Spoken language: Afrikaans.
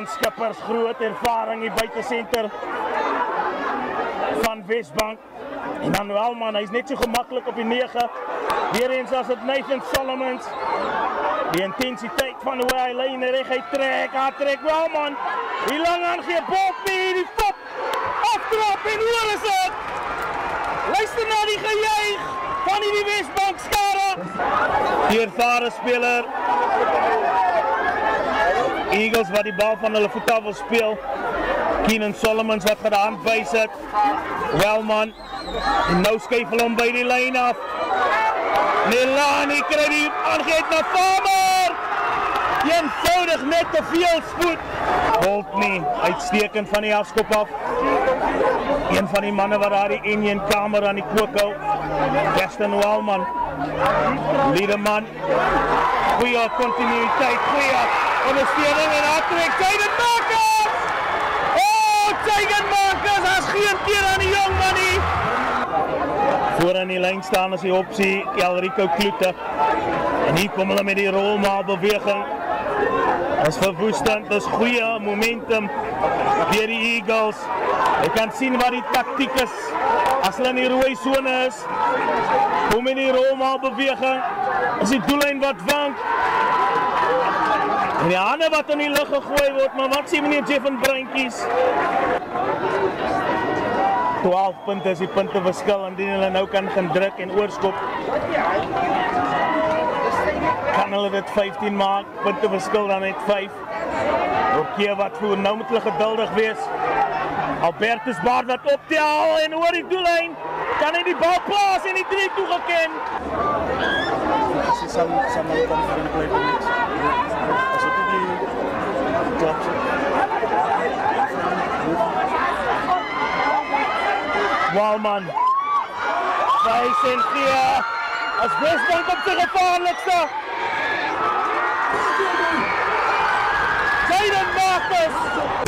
Schippers, groot ervaring die buitensenter van Westbank. En dan Wellman, hy is net so gemakkelijk op die 9. Weer eens as het Nathan Solomons. Die intensiteit van hoe hy lyn reg, hy trek Wellman. Die lang aangee, Bobby, die top, aftrap en hoor is het. Luister na die gejuig van die Westbank skare. Die ervare speler. Eagles wat die bal van hulle voet af wil speel. Keenan Solomons wat gaan de hand wys het. Wellman. En nou skuifel hom by die lyn af. Nelani kry die aangeet na Farmer. Eenvoudig net te veel spoed. Boltney, uitstekend van die afskop af. Een van die manne wat daar die Indian kamer aan die kook hou. Gaston Wellman. Liederman. Goeie continuïteit, goeie ondersteuning en aantrek. Jaden Marcus! Oh, Jaden Marcus, as geen keer aan die jong man nie. Voor aan die lyn staan is die opsie Elrico Kloete. En hier kom hulle met die rolmaalbeweging. Dat is verwoestend, dat is goeie momentum deur die Eagles. Jy kan sien wat die taktiek is. As hulle in die rooi sone is, kom in die rolmaalbeweging. Is die doellyn wat wank. En die hande wat in die lug gegooi word, maar wat sê meneer Jeffen Bruintjies? 12 punte is die punteverskil, indien hulle nou kan gaan druk en oorskop. Kan hulle dit 15 maak, punteverskil dan net 5. Oké, wat voor, nou moet hulle geduldig wees. Albertus Baard wat optel en oor die doellyn, kan hy die bal plaas en die 3 toegeken. As jy sal nou kan vir die play niks. As dit die klap. Wellman. Wys en gee. As Westbank op sy gevaarlikste. Jaden Marcus.